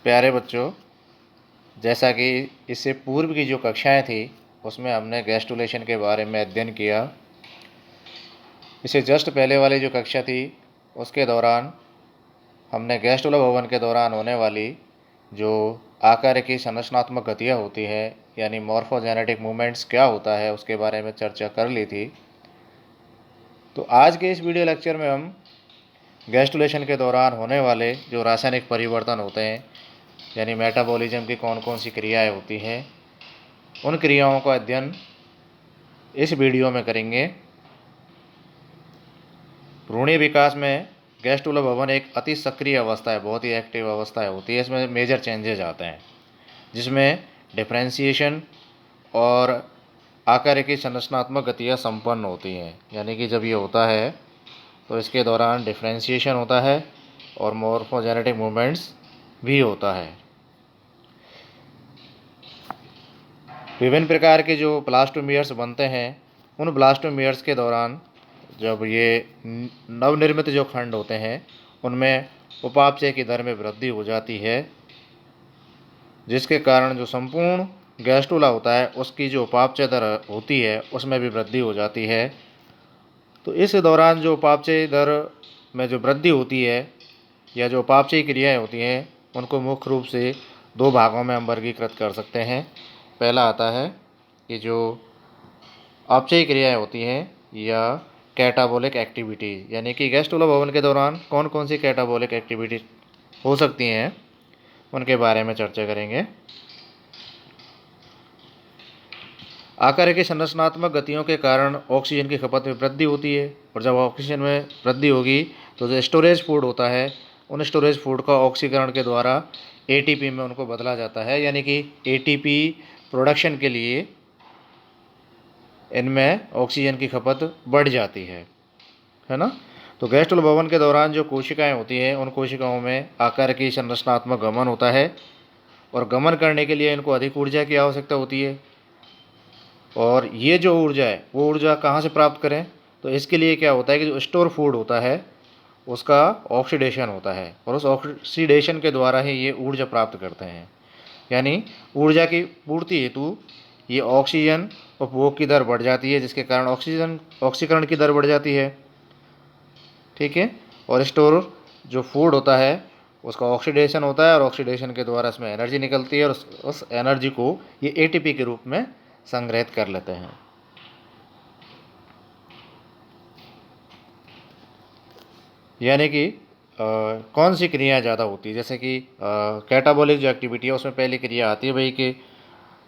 प्यारे बच्चों, जैसा कि इससे पूर्व की जो कक्षाएं थी उसमें हमने गैस्ट्रुलेशन के बारे में अध्ययन किया। इससे जस्ट पहले वाली जो कक्षा थी उसके दौरान हमने गैस्ट्रुला भवन के दौरान होने वाली जो आकार की संरचनात्मक गतियाँ होती है यानी मॉर्फोजेनेटिक मूवमेंट्स क्या होता है उसके बारे में चर्चा कर ली थी। तो आज के इस वीडियो लेक्चर में हम गैस्ट्रुलेशन के दौरान होने वाले जो रासायनिक परिवर्तन होते हैं यानी मेटाबॉलिज्म की कौन कौन सी क्रियाएं होती हैं उन क्रियाओं का अध्ययन इस वीडियो में करेंगे। भ्रूणीय विकास में गैस्ट्रुला भवन एक अति सक्रिय अवस्था है, बहुत ही एक्टिव अवस्था होती है। इसमें मेजर चेंजेज आते हैं जिसमें डिफरेंशिएशन और आकार की संरचनात्मक गतियाँ संपन्न होती हैं। यानी कि जब ये होता है तो इसके दौरान डिफरेंशिएशन होता है और मॉर्फोजेनेटिक मूवमेंट्स भी होता है। विभिन्न प्रकार के जो ब्लास्टोमियर्स बनते हैं उन ब्लास्टोमियर्स के दौरान जब ये नवनिर्मित जो खंड होते हैं उनमें उपापचय की दर में वृद्धि हो जाती है, जिसके कारण जो संपूर्ण गैस्ट्रुला होता है उसकी जो उपापचय दर होती है उसमें भी वृद्धि हो जाती है। तो इस दौरान जो उपापचय दर में जो वृद्धि होती है या जो उपापचय क्रियाएं होती हैं उनको मुख्य रूप से दो भागों में हम वर्गीकृत कर सकते हैं। पहला आता है कि जो अपचयी क्रियाएं होती हैं या कैटाबोलिक एक्टिविटी, यानी कि गैस्ट्रुला भवन के दौरान कौन कौन सी कैटाबोलिक एक्टिविटी हो सकती हैं उनके बारे में चर्चा करेंगे। आकार की संरचनात्मक गतियों के कारण ऑक्सीजन की खपत में वृद्धि होती है और जब ऑक्सीजन में वृद्धि होगी तो जो स्टोरेज फूड होता है उन स्टोरेज फूड का ऑक्सीकरण के द्वारा एटीपी में उनको बदला जाता है, यानी कि एटीपी प्रोडक्शन के लिए इनमें ऑक्सीजन की खपत बढ़ जाती है ना। तो गैस्ट्रुला भवन के दौरान जो कोशिकाएं होती हैं उन कोशिकाओं में आकार की संरचनात्मक गमन होता है और गमन करने के लिए इनको अधिक ऊर्जा की आवश्यकता होती है। और ये जो ऊर्जा है वो ऊर्जा कहाँ से प्राप्त करें, तो इसके लिए क्या होता है कि जो स्टोर फूड होता है उसका ऑक्सीडेशन होता है और उस ऑक्सीडेशन के द्वारा ही ये ऊर्जा प्राप्त करते हैं। यानी ऊर्जा की पूर्ति हेतु ये ऑक्सीजन उपभोग की दर बढ़ जाती है, जिसके कारण ऑक्सीकरण की दर बढ़ जाती है। ठीक है, और स्टोर जो फूड होता है उसका ऑक्सीडेशन होता है और ऑक्सीडेशन के द्वारा इसमें एनर्जी निकलती है और उस एनर्जी को ये एटीपी के रूप में संग्रहित कर लेते हैं। यानी कि कौन सी क्रिया ज़्यादा होती है, जैसे कि कैटाबॉलिक जो एक्टिविटी है उसमें पहली क्रिया आती है भाई कि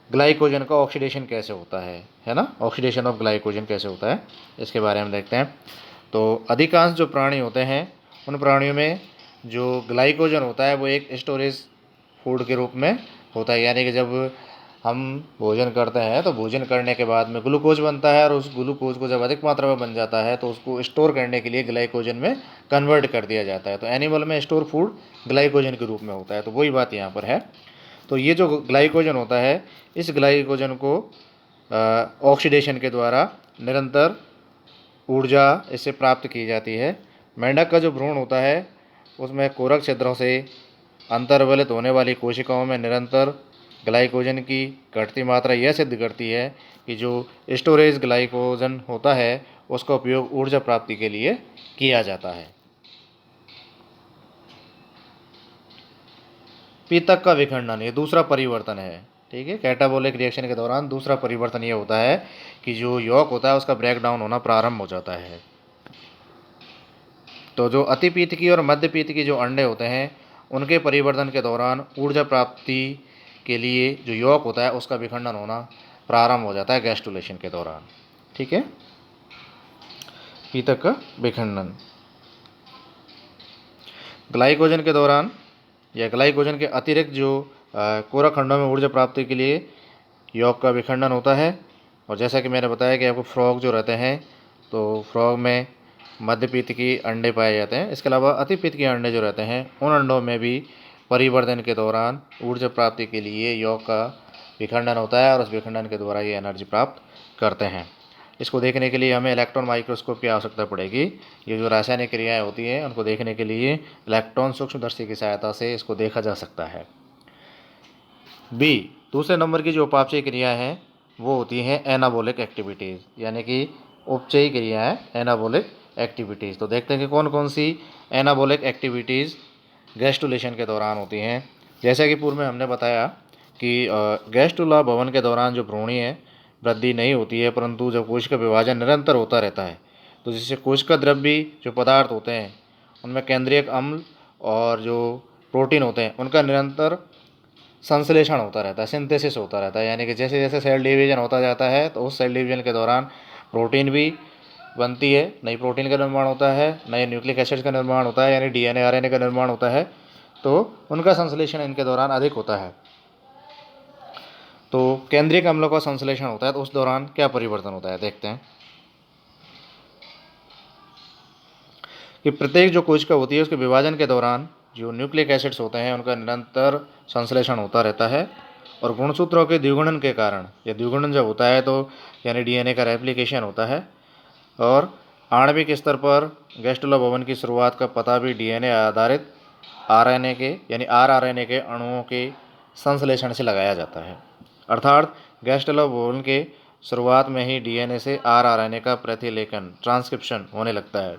ग्लाइकोजन का ऑक्सीडेशन कैसे होता है ना। ऑक्सीडेशन ऑफ ग्लाइकोजन कैसे होता है इसके बारे में देखते हैं। तो अधिकांश जो प्राणी होते हैं उन प्राणियों में जो ग्लाइकोजन होता है वो एक स्टोरेज फूड के रूप में होता है। यानी कि जब हम भोजन करते हैं तो भोजन करने के बाद में ग्लूकोज बनता है और उस ग्लूकोज को जब अधिक मात्रा में बन जाता है तो उसको स्टोर करने के लिए ग्लाइकोजन में कन्वर्ट कर दिया जाता है। तो एनिमल में स्टोर फूड ग्लाइकोजन के रूप में होता है। तो वही बात यहाँ पर है। तो ये जो ग्लाइकोजन होता है इस ग्लाइकोजन को ऑक्सीडेशन के द्वारा निरंतर ऊर्जा इससे प्राप्त की जाती है। मेंढक का जो भ्रूण होता है उसमें कोरक छिद्रों से अंतर्वलित होने वाली कोशिकाओं में निरंतर ग्लाइकोजन की घटती मात्रा यह सिद्ध करती है कि जो स्टोरेज ग्लाइकोजन होता है उसका उपयोग ऊर्जा प्राप्ति के लिए किया जाता है। पीतक का विखंडन ये दूसरा परिवर्तन है। ठीक है, कैटाबोलिक रिएक्शन के दौरान दूसरा परिवर्तन ये होता है कि जो यौग होता है उसका ब्रेक डाउन होना प्रारंभ हो जाता है। तो जो अतिपीतकी और मध्यपीतकी जो अंडे होते हैं उनके परिवर्तन के दौरान ऊर्जा प्राप्ति के लिए जो यौग होता है उसका विखंडन होना प्रारंभ हो जाता है गैस्ट्रुलेशन के दौरान। ठीक है, पीतक का विखंडन ग्लाइकोजन के दौरान या ग्लाइकोजन के अतिरिक्त जो कोरक खंडों में ऊर्जा प्राप्ति के लिए यौग का विखंडन होता है। और जैसा कि मैंने बताया कि आपको फ्रॉग जो रहते हैं तो फ्रॉग में मध्यपीतकी अंडे पाए जाते हैं। इसके अलावा अतिपीतकी अंडे जो रहते हैं उन अंडों में भी परिवर्तन के दौरान ऊर्जा प्राप्ति के लिए यौग का विखंडन होता है और उस विखंडन के द्वारा ये एनर्जी प्राप्त करते हैं। इसको देखने के लिए हमें इलेक्ट्रॉन माइक्रोस्कोप की आवश्यकता पड़ेगी। ये जो रासायनिक क्रियाएं होती हैं उनको देखने के लिए इलेक्ट्रॉन सूक्ष्मदर्शी की सहायता से इसको देखा जा सकता है। बी, दूसरे नंबर की जो उपापचयी क्रिया है वो होती हैं एनाबॉलिक एक्टिविटीज़, यानी कि उपचयी क्रिया है एनाबॉलिक एक्टिविटीज़। तो देखते हैं कि कौन कौन सी एनाबॉलिक एक्टिविटीज़ गैस्ट्रुलेशन के दौरान होती हैं। जैसा कि पूर्व में हमने बताया कि गैस्ट्रुला भवन के दौरान जो भ्रूणी है वृद्धि नहीं होती है, परंतु जब कोशिका विभाजन निरंतर होता रहता है तो जिससे कोशिका द्रव्य जो पदार्थ होते हैं उनमें केंद्रीय अम्ल और जो प्रोटीन होते हैं उनका निरंतर संश्लेषण होता रहता है, सिंथेसिस होता रहता है। यानी कि जैसे जैसे सेल डिवीजन होता जाता है तो उस सेल डिवीजन के दौरान प्रोटीन भी बनती है, नई प्रोटीन का निर्माण होता है, नए न्यूक्लिक एसिड्स का निर्माण होता है, यानी डीएनए आरएनए का निर्माण होता है, तो उनका संश्लेषण इनके दौरान अधिक होता है। तो केंद्रीय अम्लों का संश्लेषण होता है तो उस दौरान क्या परिवर्तन होता है देखते हैं कि प्रत्येक जो कोशिका होती है उसके विभाजन के दौरान जो न्यूक्लिक एसिड्स होते हैं उनका निरंतर संश्लेषण होता रहता है और गुणसूत्रों के द्विगुणन के कारण, या द्विगुणन जब होता है तो यानी डीएनए का रेप्लिकेशन होता है, और आणविक स्तर पर गैस्ट्रुला भवन की शुरुआत का पता भी डीएनए आधारित आरएनए के यानी आरआरएनए के अणुओं के संश्लेषण से लगाया जाता है। अर्थात गैस्ट्रुला भवन के शुरुआत में ही डीएनए से आरआरएनए का प्रतिलेखन ट्रांसक्रिप्शन होने लगता है।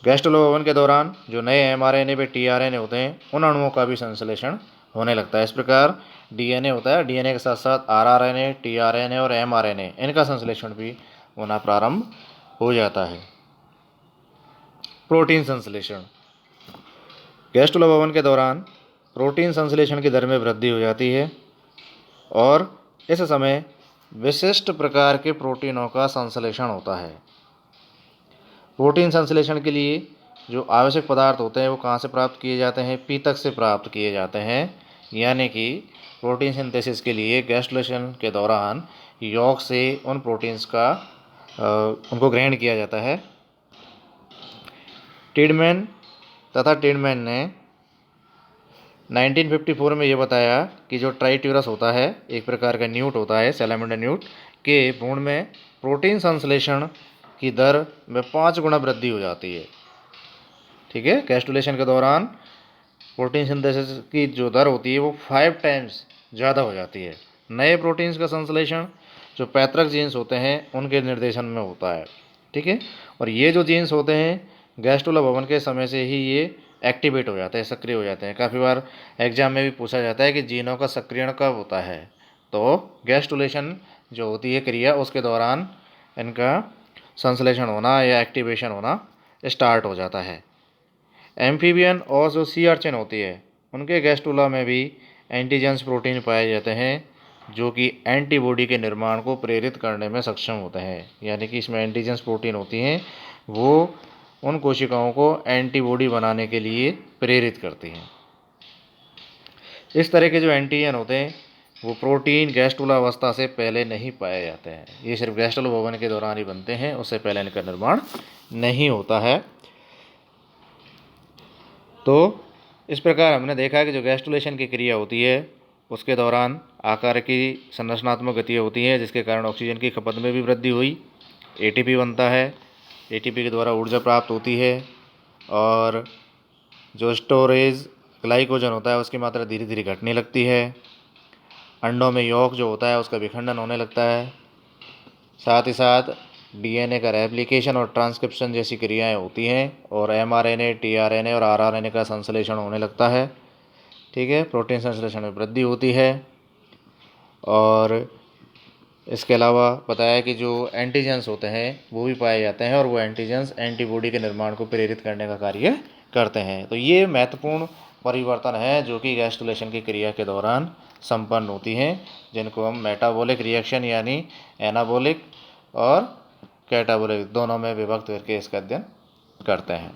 गैस्ट्रुला भवन के दौरान जो नए एमआरएनए व टीआरएनए होते हैं उन अणुओं का भी संश्लेषण होने लगता है। इस प्रकार डीएनए होता है, डीएनए के साथ साथ आरआरएनए, टीआरएनए और एमआरएनए इनका संश्लेषण भी होना प्रारंभ हो जाता है। प्रोटीन संश्लेषण, गैस्ट्रुला भवन के दौरान प्रोटीन संश्लेषण की दर में वृद्धि हो जाती है और इस समय विशिष्ट प्रकार के प्रोटीनों का संश्लेषण होता है। प्रोटीन संश्लेषण के लिए जो आवश्यक पदार्थ होते हैं वो कहाँ से प्राप्त किए जाते हैं? पीतक से प्राप्त किए जाते हैं। यानी कि प्रोटीन सिंथेसिस के लिए गैस्ट्रुलेशन के दौरान यॉक से उन प्रोटीन्स का उनको ग्रहण किया जाता है। टिडमैन तथा टिडमैन ने 1954 में ये बताया कि जो ट्राइट्यूरस होता है, एक प्रकार का न्यूट होता है, सैलामेंडर न्यूट, के भ्रूण में प्रोटीन संश्लेषण की दर में 5 गुना वृद्धि हो जाती है। ठीक है, गैस्ट्रुलेशन के दौरान प्रोटीन सिंथेसिस की जो दर होती है वो 5 टाइम्स ज़्यादा हो जाती है। नए प्रोटीन्स का संश्लेषण जो पैतृक जीन्स होते हैं उनके निर्देशन में होता है। ठीक है, और ये जो जीन्स होते हैं गैस्ट्रुला भवन के समय से ही ये एक्टिवेट हो जाते हैं, सक्रिय हो जाते हैं। काफ़ी बार एग्जाम में भी पूछा जाता है कि जीनों का सक्रियण कब होता है, तो गैस्ट्रुलेशन जो होती है क्रिया उसके दौरान इनका संश्लेषण होना या एक्टिवेशन होना स्टार्ट हो जाता है। एम्फीबियन और जो सी अर्चिन होती है उनके गैस्ट्रुला में भी एंटीजेंस प्रोटीन पाए जाते हैं जो कि एंटीबॉडी के निर्माण को प्रेरित करने में सक्षम होते हैं। यानी कि इसमें एंटीजेंस प्रोटीन होती हैं वो उन कोशिकाओं को एंटीबॉडी बनाने के लिए प्रेरित करती हैं। इस तरह के जो एंटीजन होते हैं वो प्रोटीन गैस्ट्रुला अवस्था से पहले नहीं पाए जाते हैं। ये सिर्फ गैस्ट्रुला भवन के दौरान ही बनते हैं, उससे पहले इनका निर्माण नहीं होता है। तो इस प्रकार हमने देखा कि जो गैस्ट्रुलेशन की क्रिया होती है उसके दौरान आकार की संरचनात्मक गतियाँ होती हैं जिसके कारण ऑक्सीजन की खपत में भी वृद्धि हुई, एटीपी बनता है, एटीपी के द्वारा ऊर्जा प्राप्त होती है और जो स्टोरेज ग्लाइकोजन होता है उसकी मात्रा धीरे धीरे घटने लगती है। अंडों में यॉक जो होता है उसका विखंडन होने लगता है। साथ ही साथ डीएनए का रेप्लिकेशन और ट्रांसक्रिप्शन जैसी क्रियाएं होती हैं और एमआरएनए, टीआरएनए और आरआरएनए का संश्लेषण होने लगता है। ठीक है, प्रोटीन संश्लेषण में वृद्धि होती है और इसके अलावा बताया कि जो एंटीजेंस होते हैं वो भी पाए जाते हैं और वो एंटीजेंस एंटीबॉडी के निर्माण को प्रेरित करने का कार्य करते हैं। तो ये महत्वपूर्ण परिवर्तन है जो कि गैस्ट्रुलेशन की क्रिया के दौरान संपन्न होती हैं, जिनको हम मेटाबॉलिक रिएक्शन यानी एनाबॉलिक और कैटाबॉलिक दोनों में विभक्त करके इसका अध्ययन करते हैं।